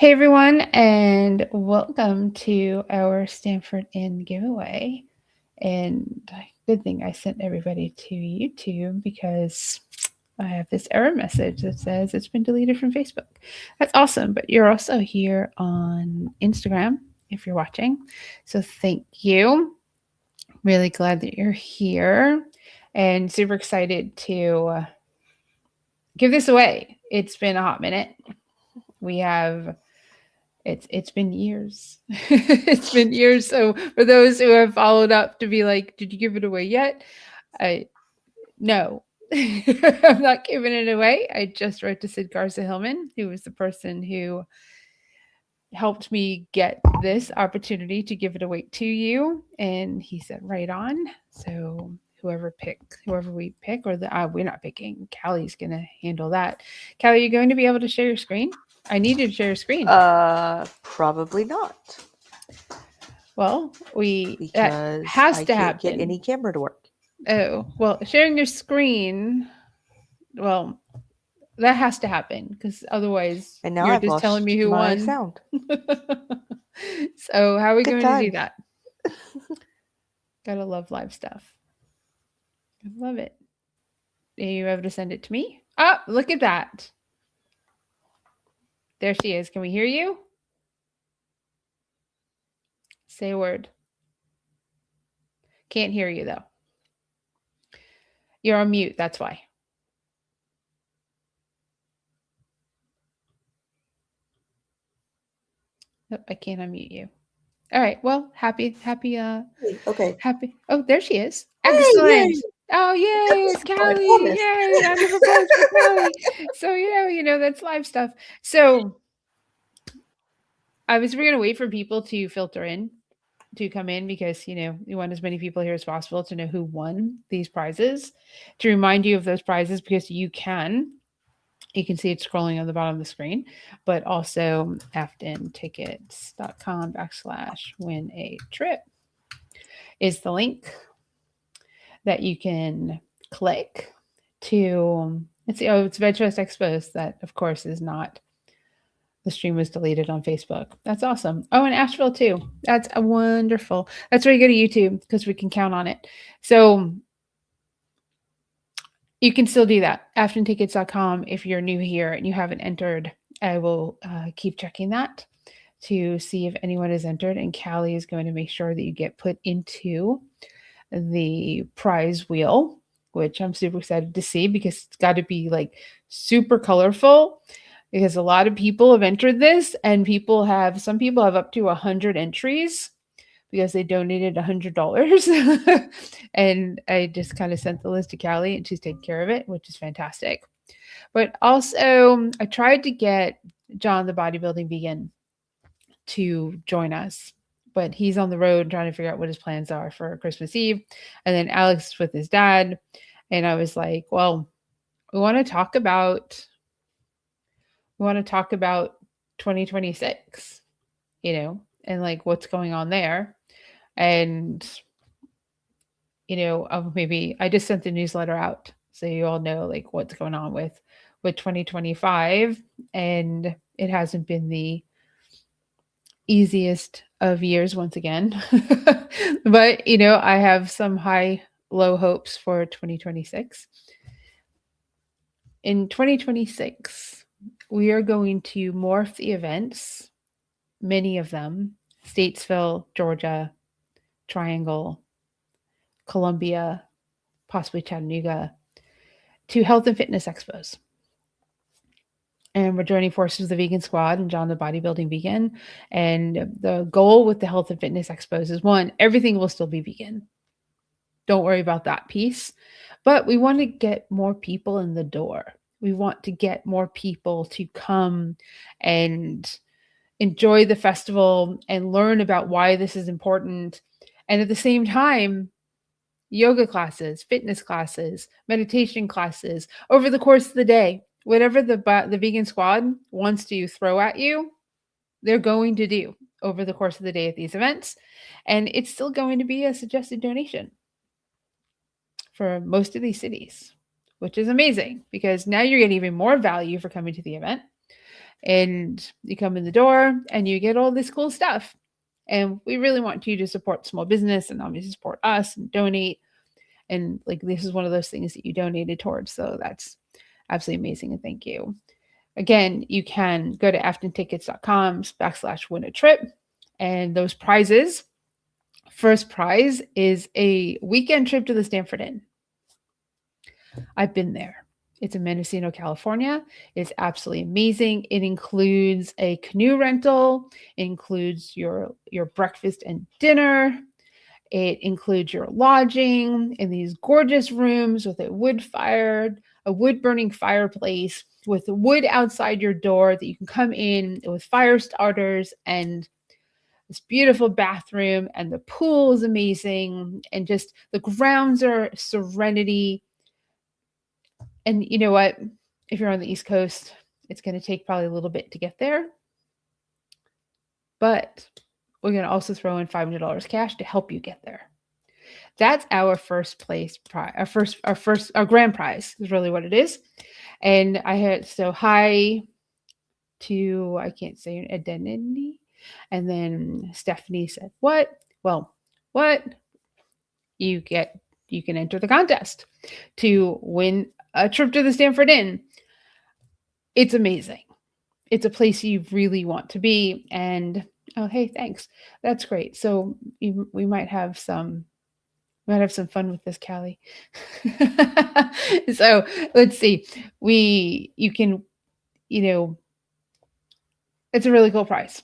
Hey everyone, and welcome to our Stanford in giveaway. And good thing I sent everybody to YouTube because I have this error message that says it's been deleted from Facebook. That's awesome, but you're also here on Instagram if you're watching. So thank you. Really glad that you're here and super excited to give this away. It's been a hot minute. We have it's been years. It's been years. So for those who have followed up to be like, did you give it away yet? I no. I'm not giving it away. I just wrote to Sid Garza Hillman, who was the person who helped me get this opportunity to give it away to you. And he said, right on. So whoever we pick, or we're not picking. Callie's gonna handle that. Callie, are you going to be able to share your screen? I need you to share your screen. Probably not. Well, Because that has I to can't happen. get any camera to work. Oh, well, sharing your screen, well, that has to happen because otherwise And now you're I've just lost telling me who my won. sound. So how are we Good going to do times. that? Gotta love live stuff. I love it. Are you able to send it to me? Oh, look at that. There she is. Can we hear you? Say a word. Can't hear you though. You're on mute. That's why. Nope, I can't unmute you. All right. Well, happy. Okay. Oh, there she is. Hey, Excellent. yay! Oh, yay, it's I Callie. promise. Yay, round of applause for Callie. So, that's live stuff. So we're going to wait for people to filter in, to come in because, we want as many people here as possible to know who won these prizes, to remind you of those prizes because you can see it scrolling on the bottom of the screen, but also aftentickets.com/win a trip is the link that you can click to. It's VegFest Expos. That of course is not. The stream was deleted on Facebook. That's awesome. Oh, and Asheville too. That's wonderful. That's where you go to YouTube because we can count on it. So you can still do that. aftentickets.com. If you're new here and you haven't entered, I will keep checking that to see if anyone is entered. And Callie is going to make sure that you get put into the prize wheel, which I'm super excited to see because it's got to be like super colorful because a lot of people have entered this and some people have up to 100 entries because they donated $100. And I just kind of sent the list to Callie and she's taking care of it, which is fantastic. But also I tried to get John the bodybuilding vegan to join us, but he's on the road trying to figure out what his plans are for Christmas Eve. And then Alex is with his dad. And I was like, well, we want to talk about 2026, and like what's going on there. And, maybe I just sent the newsletter out so you all know like what's going on with 2025. And it hasn't been the easiest of years once again. But, I have some low hopes for 2026. In 2026, we are going to morph the events, many of them, Statesville, Georgia, Triangle, Columbia, possibly Chattanooga, to health and fitness expos. And we're joining forces with the Vegan Squad and John the Bodybuilding Vegan. And the goal with the health and fitness expos is one, everything will still be vegan. Don't worry about that piece. But we want to get more people in the door. We want to get more people to come and enjoy the festival and learn about why this is important. And at the same time, yoga classes, fitness classes, meditation classes over the course of the day. Whatever the Vegan Squad wants to throw at you, they're going to do over the course of the day at these events. And it's still going to be a suggested donation for most of these cities, which is amazing because now you're getting even more value for coming to the event. And you come in the door and you get all this cool stuff. And we really want you to support small business and obviously support us and donate. And like this is one of those things that you donated towards. So that's absolutely amazing. And thank you. Again, you can go to aftontickets.com/win a trip. And those prizes, first prize is a weekend trip to the Stanford Inn. I've been there. It's in Mendocino, California. It's absolutely amazing. It includes a canoe rental. It includes your breakfast and dinner. It includes your lodging in these gorgeous rooms with a wood burning fireplace with wood outside your door that you can come in with fire starters and this beautiful bathroom, and the pool is amazing, and just the grounds are serenity. And you know what? If you're on the East Coast, it's going to take probably a little bit to get there. But we're going to also throw in $500 cash to help you get there. That's our first place prize. Our grand prize is really what it is. And I had hi to, I can't say an identity. And then Stephanie said, what? Well, what? You can enter the contest to win a trip to the Stanford Inn. It's amazing. It's a place you really want to be. And oh, hey, thanks. That's great. So we might have some fun with this, Callie. So let's see. You can, it's a really cool prize.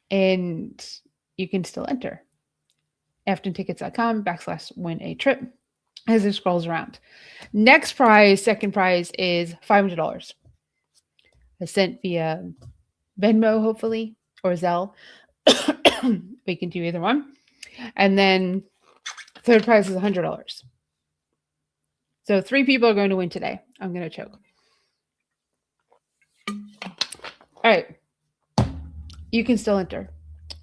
And you can still enter. aftontickets.com/win a trip as it scrolls around. Next prize, second prize is $500. It's sent via Venmo, hopefully, or Zelle. We can do either one. And then third prize is $100. So 3 people are going to win today. I'm going to choke. All right. You can still enter.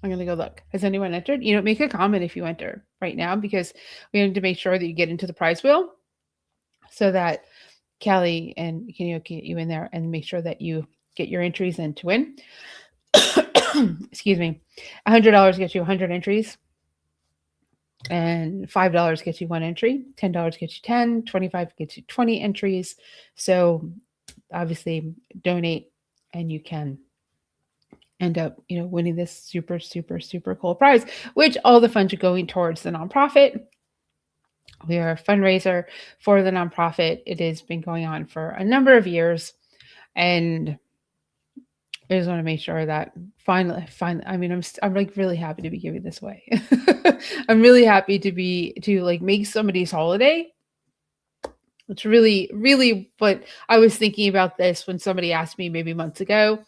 I'm going to go look. Has anyone entered? Make a comment if you enter right now, because we need to make sure that you get into the prize wheel so that Callie and Kenio can get you in there and make sure that you get your entries in to win. Excuse me. $100 gets you 100 entries. And $5 gets you 1 entry. $10 gets you 10. $25 gets you 20 entries. So obviously donate and you can end up, winning this super, super, super cool prize, which all the funds are going towards the nonprofit. We are a fundraiser for the nonprofit. It has been going on for a number of years. And I just want to make sure that finally, I mean, I'm like really happy to be giving this away. I'm really happy to like make somebody's holiday. It's really, really what I was thinking about this when somebody asked me maybe months ago,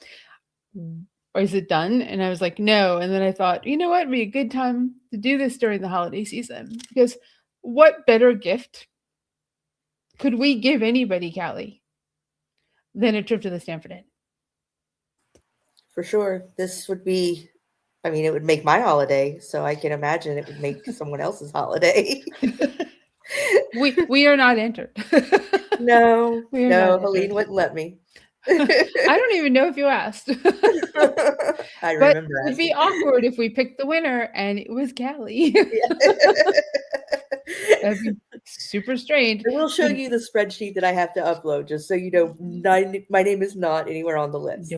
or is it done? And I was like, no. And then I thought, you know what, it'd be a good time to do this during the holiday season, because what better gift could we give anybody, Callie, than a trip to the Stanford Inn? For sure. This would be, it would make my holiday, so I can imagine it would make someone else's holiday. We are not entered. No, Helene wouldn't let me. I don't even know if you asked. I remember. But it'd be awkward if we picked the winner and it was Callie. That'd be super strange. I will show you the spreadsheet that I have to upload, just so you know my name is not anywhere on the list.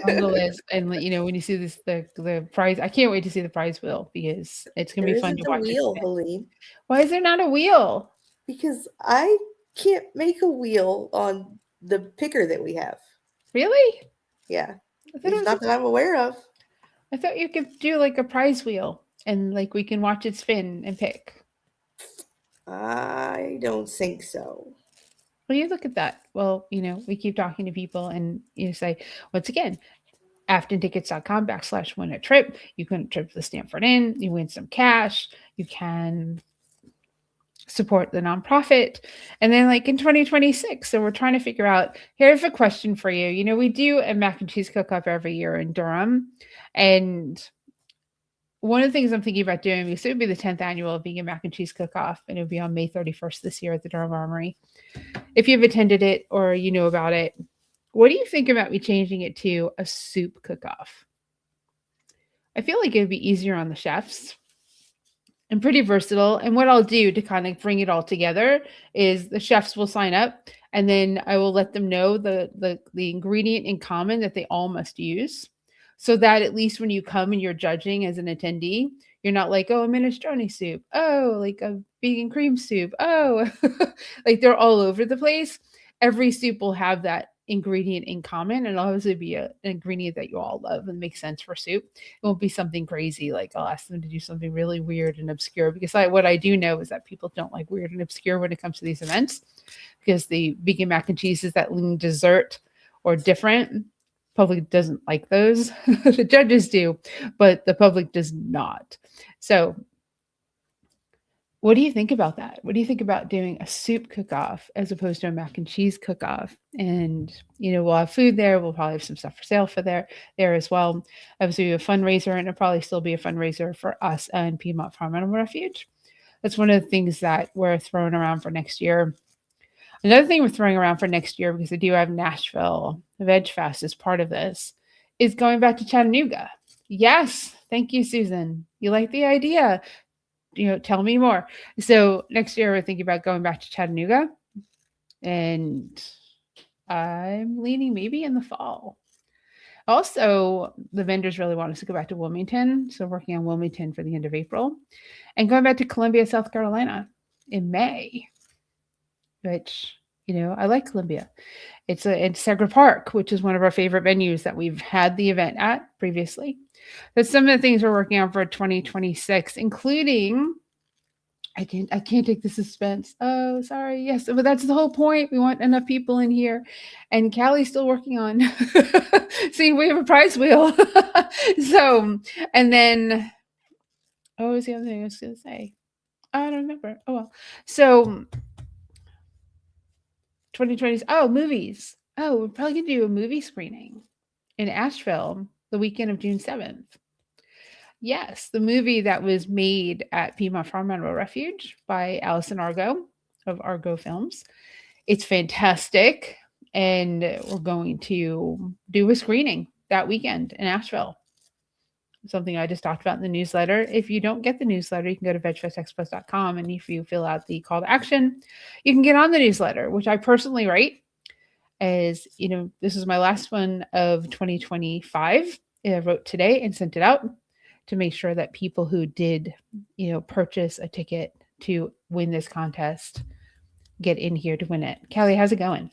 On the list, and when you see this, the prize, I can't wait to see the prize wheel, because it's gonna be fun to watch. Wheel, Helene. Why is there not a wheel? Because I can't make a wheel on the picker that we have. Really? Yeah. It's not that I'm aware of. I thought you could do like a prize wheel and like we can watch it spin and pick. I don't think so. Well, you look at that. Well, we keep talking to people and you say, once again, aftontickets.com/win a trip. You can trip to the Stanford Inn. You win some cash. You can support the nonprofit. And then like in 2026, so we're trying to figure out, here's a question for you. We do a mac and cheese cook-off every year in Durham. And one of the things I'm thinking about doing, because it would be the 10th annual vegan mac and cheese cook-off, and it would be on May 31st this year at the Durham Armory. If you've attended it or you know about it, What do you think about me changing it to a soup cook-off? I feel like it would be easier on the chefs and pretty versatile. And what I'll do to kind of bring it all together is the chefs will sign up, and then I will let them know the ingredient in common that they all must use, so that at least when you come and you're judging as an attendee, you're not like, oh, a minestrone soup, oh, like a vegan cream soup, oh, like they're all over the place. Every soup will have that ingredient in common, and obviously be an ingredient that you all love and makes sense for soup. It won't be something crazy like I'll ask them to do something really weird and obscure, because what I do know is that people don't like weird and obscure when it comes to these events, because the vegan mac and cheese is that lean dessert or different. Public doesn't like those. The judges do, but the public does not. So what do you think about that? What do you think about doing a soup cook-off as opposed to a mac and cheese cook-off? And we'll have food there. We'll probably have some stuff for sale for there as well. Obviously, a fundraiser, and it'll probably still be a fundraiser for us and Piedmont Farm Animal Refuge. That's one of the things that we're throwing around for next year. Another thing we're throwing around for next year, because I do have Nashville Veg Fest as part of this, is going back to Chattanooga. Yes, thank you, Susan. You like the idea? Tell me more. So next year we're thinking about going back to Chattanooga, and I'm leaning maybe in the fall. Also, the vendors really want us to go back to Wilmington, so working on Wilmington for the end of April, and going back to Columbia, South Carolina in May, which, I like Columbia. It's Segra Park, which is one of our favorite venues that we've had the event at previously. That's some of the things we're working on for 2026, including I can't take the suspense. Oh, sorry. Yes, but that's the whole point. We want enough people in here, and Callie's still working on. See, we have a prize wheel. So, and then, what was the other thing I was going to say? I don't remember. Oh well. So, 2020. Oh, movies. Oh, we're probably gonna do a movie screening in Asheville the weekend of June 7th. Yes, the movie that was made at Piedmont Farm Animal Refuge by Allison Argo of Argo Films. It's fantastic, and we're going to do a screening that weekend in Asheville. Something I just talked about in the newsletter. If you don't get the newsletter, you can go to vegfestexpress.com, and if you fill out the call to action, you can get on the newsletter, which I personally write. As this is my last one of 2025. I wrote today and sent it out to make sure that people who did, purchase a ticket to win this contest get in here to win it. Callie, how's it going?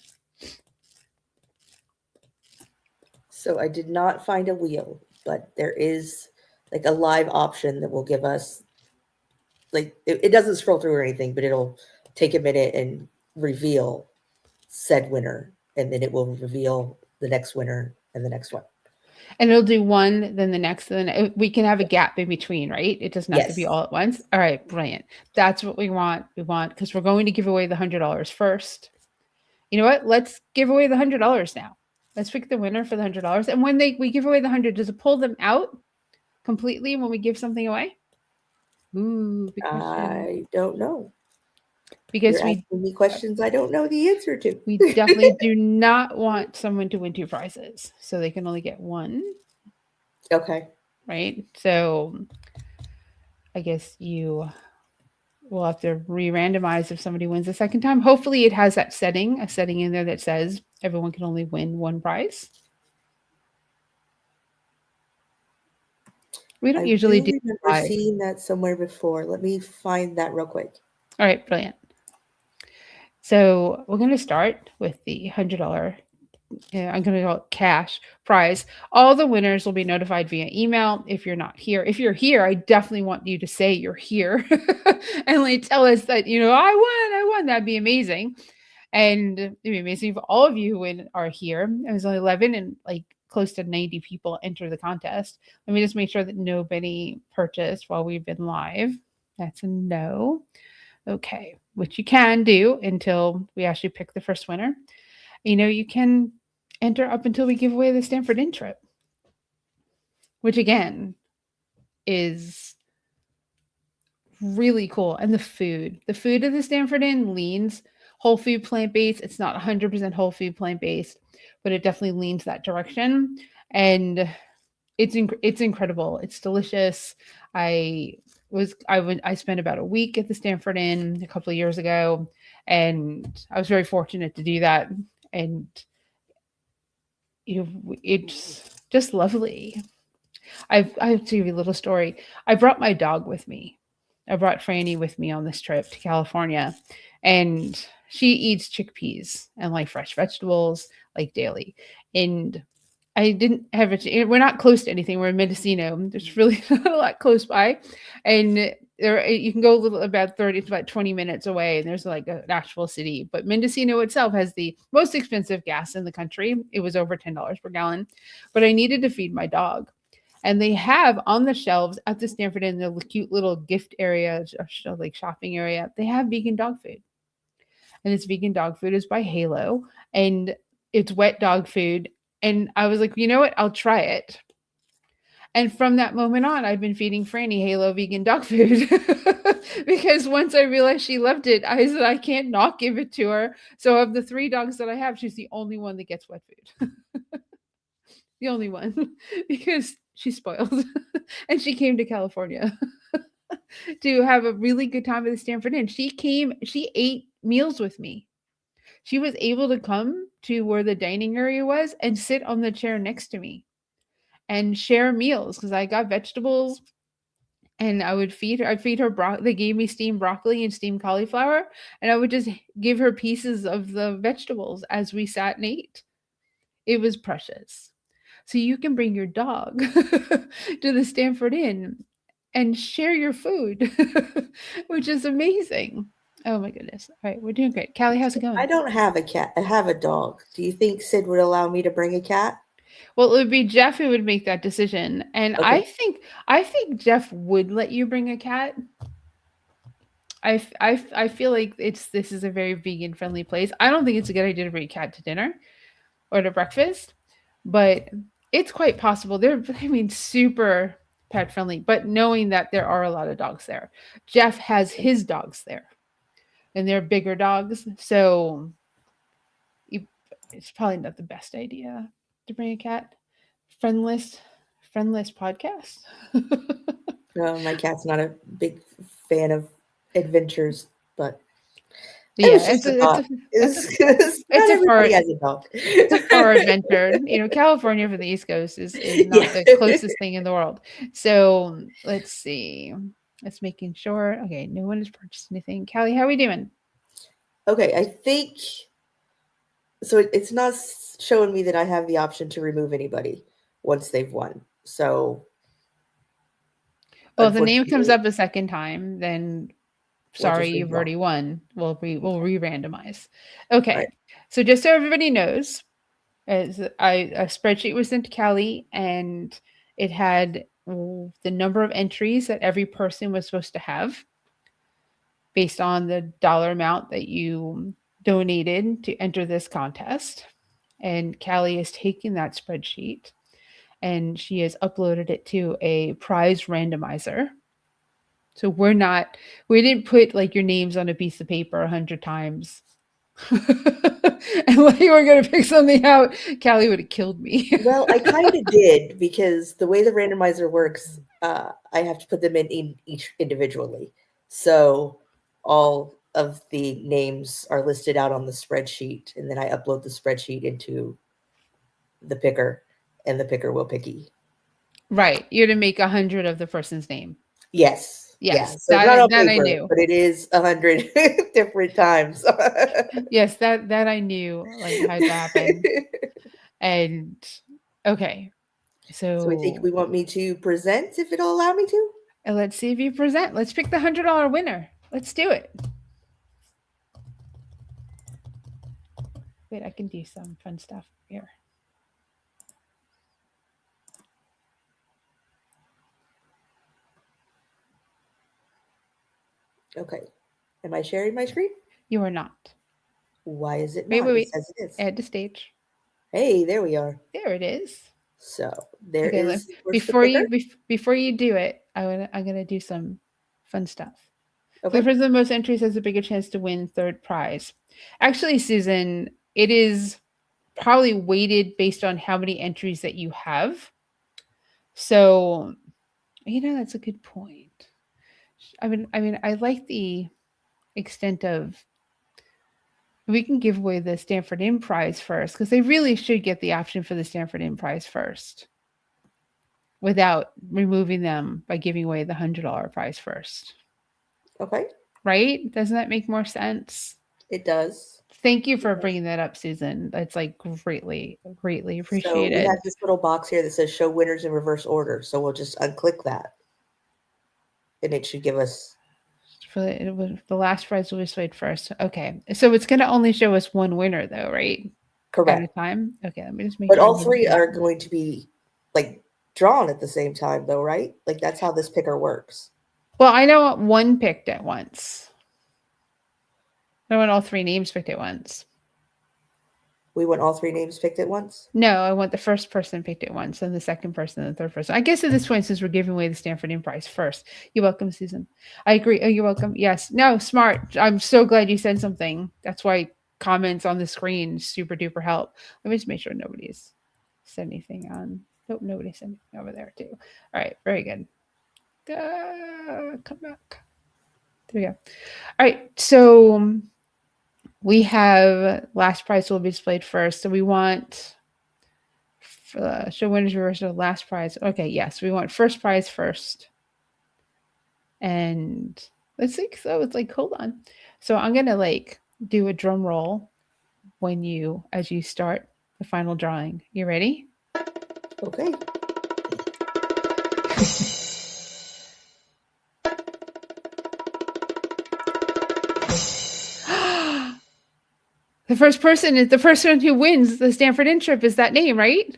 So I did not find a wheel, but there is like a live option that will give us, like, it doesn't scroll through or anything, but it'll take a minute and reveal said winner, and then it will reveal the next winner and the next one. And it'll do one, then the next, then we can have a gap in between, right? It doesn't have to be all at once. All right, brilliant. That's what we want. Because we're going to give away the $100 first. You know what? Let's give away the $100 now. Let's pick the winner for the $100. And when we give away the 100, does it pull them out completely when we give something away? Ooh, good question. I don't know. Because You're asking me questions I don't know the answer to. We definitely do not want someone to win 2 prizes, so they can only get 1. Okay. Right? So I guess you will have to re-randomize if somebody wins the second time. Hopefully it has a setting in there that says everyone can only win 1 prize. We don't usually do. I remember seeing that somewhere before. Let me find that real quick. All right, brilliant. So we're going to start with the $100. I'm going to call it cash prize. All the winners will be notified via email. If you're not here, if you're here, I definitely want you to say you're here and like tell us that I won. That'd be amazing, and it'd be amazing if all of you who are here. It was only 11, and like close to 90 people enter the contest. Let me just make sure that nobody purchased while we've been live. That's a no. Okay, which you can do until we actually pick the first winner. You can enter up until we give away the Stanford Inn trip, which again is really cool. And the food of the Stanford Inn leans whole food plant based. It's not 100% whole food plant based, but it definitely leans that direction. And it's incredible. It's delicious. I I spent about a week at the Stanford Inn a couple of years ago, and I was very fortunate to do that. And it's just lovely. I have to give you a little story. I brought my dog with me. I brought Franny with me on this trip to California, and she eats chickpeas and like fresh vegetables like daily. And I didn't have it. We're not close to anything. We're in Mendocino. There's really not a lot close by, and there you can go a little about 30 to about 20 minutes away, and there's like an actual city. But Mendocino itself has the most expensive gas in the country. It was over $10 per gallon, but I needed to feed my dog, and they have on the shelves at the Stanford Inn, the cute little gift area, like shopping area. They have vegan dog food, and this vegan dog food is by Halo, and it's wet dog food. And I was like, you know what? I'll try it. And from that moment on, I've been feeding Franny Halo vegan dog food because once I realized she loved it, I said I can't not give it to her. So of the 3 dogs that I have, she's the only one that gets wet food. The only one because she's spoiled and she came to California to have a really good time at the Stanford Inn. She ate meals with me. She was able to come to where the dining area was and sit on the chair next to me and share meals because I got vegetables and I would feed her. I'd feed her they gave me steamed broccoli and steamed cauliflower, and I would just give her pieces of the vegetables as we sat and ate. It was precious. So you can bring your dog to the Stanford Inn and share your food, which is amazing. Oh my goodness. All right, we're doing great. Callie, how's it going? I don't have a cat. I have a dog. Do you think Sid would allow me to bring a cat? Well, it would be Jeff who would make that decision. And Okay. I think Jeff would let you bring a cat. I feel like this is a very vegan friendly place. I don't think it's a good idea to bring a cat to dinner or to breakfast, but it's quite possible. They're super pet friendly, but knowing that there are a lot of dogs there. Jeff has his dogs there, and they're bigger dogs, so it's probably not the best idea to bring a cat. Friendless podcast. No, my cat's not a big fan of adventures, but it Yeah, was just a thought. it's Not a far everybody has a dog. it's a far adventure. California from the East Coast is not Yeah. the closest thing in the world. So let's see. Let's making sure. Okay, no one has purchased anything. Callie, how are we doing? Okay, I think so. It's not showing me that I have the option to remove anybody once they've won. So, Well, if the name comes unfortunately, up a second time, then we'll sorry, just you've redraw. already won. We'll re-randomize. All Okay. right. So just so everybody knows, as a spreadsheet was sent to Callie, and it had the number of entries that every person was supposed to have based on the dollar amount that you donated to enter this contest. And Callie has taken that spreadsheet and she has uploaded it to a prize randomizer. So we didn't put like your names on a piece of paper 100 times. And like you were going to pick something out, Callie would have killed me. Well, I kind of did because the way the randomizer works, I have to put them in each individually. So all of the names are listed out on the spreadsheet, and then I upload the spreadsheet into the picker, and the picker will picky. Right. You're to make 100 of the person's name. Yes. Yeah. Yes, So it's not on that I paper, knew. but it is 100 different times. Yes, that I knew like had to happen. And okay, So I think so we want me to present if it'll allow me to. let's see if you present. Let's pick the $100 winner. Let's do it. Wait, I can do some fun stuff here. Okay. Am I sharing my screen? You are not. Why is it Wait, not? wait, It wait. says it is. Add to stage. Hey, there we are. There it is. So there Okay, is where's the picker? before you do it, I'm gonna do some fun stuff. So the Okay. person with the most entries has a bigger chance to win third prize. Actually, Susan, it is probably weighted based on how many entries that you have. So, that's a good point. I mean, I like the extent of we can give away the Stanford In prize first because they really should get the option for the Stanford In prize first without removing them by giving away the $100 prize first. Okay. Right? Doesn't that make more sense? It does. Thank you It for does. bringing that up, Susan. That's like greatly, greatly So we have appreciated. this little box here that says show winners in reverse order. So we'll just unclick that and it should give us For the last prize will be displayed first. Okay, so it's going to only show us one winner, though, right? At a correct. time. Okay, let me just make But sure. all three are going to be like drawn at the same time though, right? Like that's how this picker works. Well, I know one picked at once. I want all three names picked at once. We want all three names picked at once. No, I want the first person picked at once, and the second person, and the third person. I guess at this point, since we're giving away the Stanford In prize first, you're welcome, Susan. I agree. Oh, you're welcome. Yes. No, smart. I'm so glad you said something. That's why comments on the screen super duper help. Let me just make sure nobody's said anything on. Nope, nobody said anything over there too. All right, very good. Come back. There we go. All right, so we have last prize will be displayed first. So we want show winners reverse of last prize. Okay, yes, we want first prize first. And let's think. So it's like, hold on. So I'm gonna like do a drum roll as you start the final drawing. You ready? Okay. The first person is the person who wins the Stanford In trip is that name, right?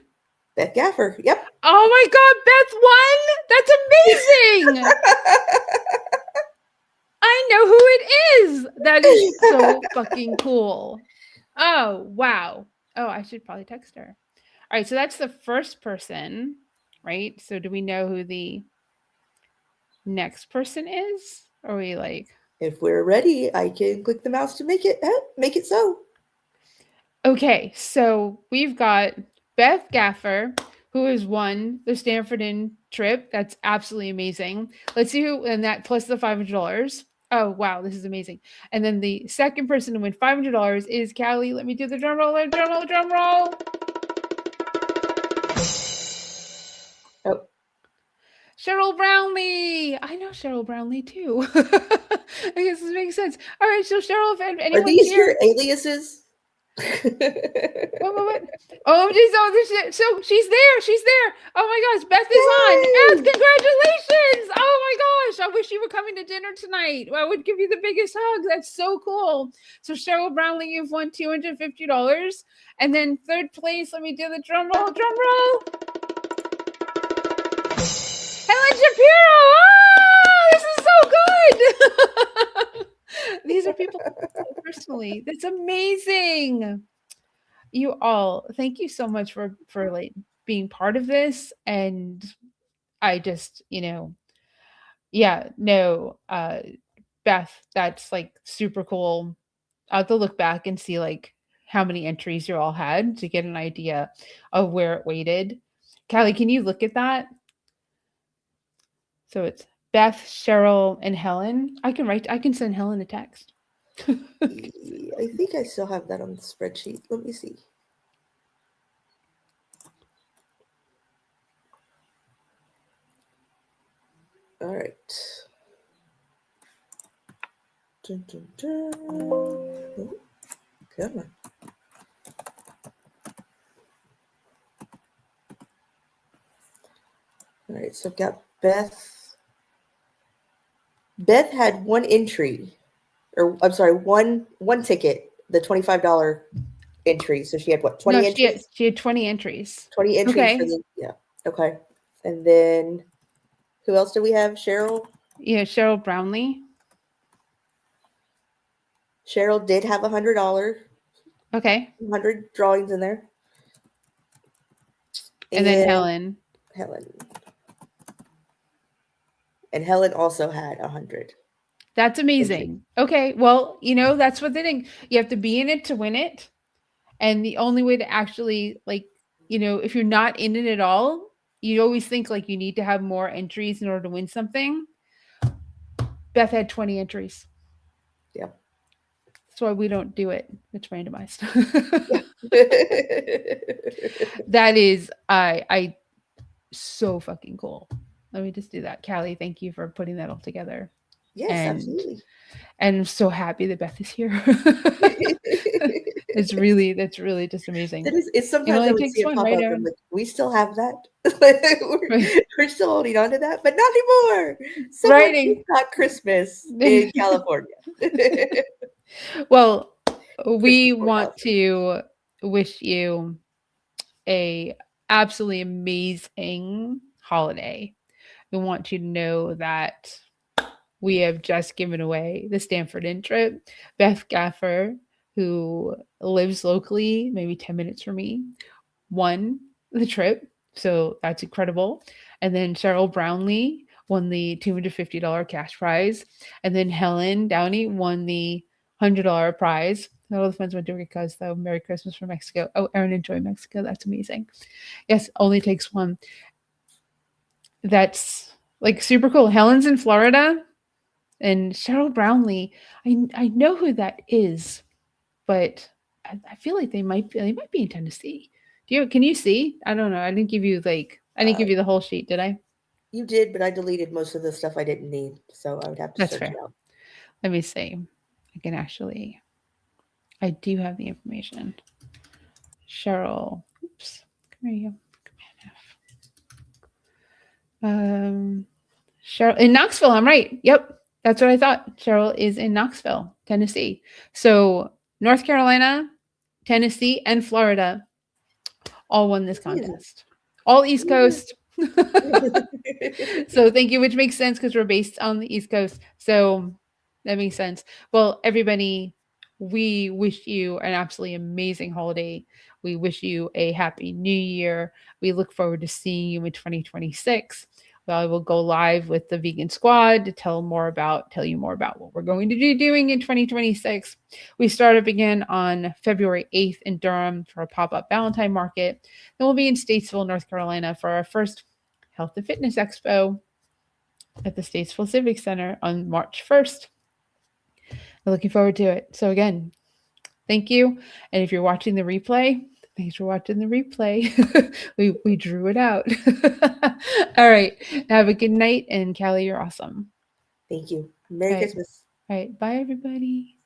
Beth Gaffer. Yep. Oh my God, Beth won! That's amazing! I know who it is. That is so fucking cool. Oh, wow. Oh, I should probably text her. All right, so that's the first person, right? So do we know who the next person is? Or are we like If we're ready, I can click the mouse to make it so. okay, so we've got Beth Gaffer, who has won the Stanford In trip. That's absolutely amazing. Let's see who, and that plus the $500. Oh, wow, this is amazing. And then the second person to win $500 is Callie. Let me do the drum roll, drum roll, drum roll. Oh, Cheryl Brownlee. I know Cheryl Brownlee too. I guess this makes sense. All right, so Cheryl, if are anyone's these here, your aliases? what? Oh, so she's there. She's there. Oh my gosh, Beth is on. Beth, Yay! congratulations. Oh my gosh, I wish you were coming to dinner tonight. I would give you the biggest hug. That's so cool. So Cheryl Brownlee, you've won $250. And then third place, let me do the drum roll, drum roll. Helen Shapiro. Oh, this is so good. These are people personally. That's amazing. You all, thank you so much for like being part of this. And I just, yeah, no, Beth, that's like super cool. I'll have to look back and see like how many entries you all had to get an idea of where it weighted. Callie, can you look at that? So it's Beth, Cheryl, and Helen. I can send Helen a text. I think I still have that on the spreadsheet. Let me see. All right. Dun, dun, dun. Oh, come on. All right, so I've got Beth. Beth had one entry, or I'm sorry, one ticket, the $25 entry. So she had what, No, 20 entries? she had 20 entries. 20 entries for Okay. the yeah. Okay. And then who else do we have? Cheryl. Yeah, Cheryl Brownlee. Cheryl did have $100, Okay. 100 drawings in there. And then And Helen. Helen. And Helen also had 100. That's entry. amazing. Okay, well, that's what the thing. You have to be in it to win it. And the only way to actually, like, if you're not in it at all, you always think like you need to have more entries in order to win something. Beth had 20 entries. Yeah. That's why we don't do it. It's randomized. Yeah. That is, I so fucking cool. Let me just do that. Callie, thank you for putting that all together. Yes, And absolutely. I'm so happy that Beth is here. That's really just amazing. It is. It's It sometimes I only would see takes it one, pop right, up. I'm Erin? like, we still have that. Right. we're still holding on to that, but not anymore. Someone just Writing. got Christmas in California. Well, Christmas we for want California. to wish you a absolutely amazing holiday. We want you to know that we have just given away the Stanford Inn trip. Beth Gaffer, who lives locally, maybe 10 minutes from me, won the trip. So that's incredible. And then Cheryl Brownlee won the $250 cash prize. And then Helen Downey won the $100 prize. All the funds went to her cause, though. Merry Christmas from Mexico. Oh, Erin, enjoy Mexico. That's amazing. Yes, only takes one. That's like super cool. Helen's in Florida, and Cheryl Brownlee. I know who that is, but I feel like they might be in Tennessee. Can you see? I don't know. I didn't Uh, give you the whole sheet, did I? you did, but I deleted most of the stuff I didn't need, so I would have to That's search it fair. out. Let me see. I can actually. I do have the information. Cheryl. Oops. Come here you go. Cheryl in Knoxville. I'm right. Yep, that's what I thought. Cheryl is in Knoxville, Tennessee. So North Carolina, Tennessee, and Florida all won this Amazing. contest. All East Coast. So thank you, which makes sense because we're based on the East Coast. So that makes sense. Well, everybody, we wish you an absolutely amazing holiday. We wish you a happy new year. We look forward to seeing you in 2026. Well, I will go live with the vegan squad to tell you more about what we're going to be doing in 2026. We start up again on February 8th in Durham for a pop-up Valentine market. Then we'll be in Statesville, North Carolina for our first Health and Fitness Expo at the Statesville Civic Center on March 1st. I'm looking forward to it. So, again, thank you. And if you're watching the replay, thanks for watching the replay. we drew it out. All right. Have a good night. And Callie, you're awesome. Thank you. Merry All right. Christmas. All right. Bye, everybody.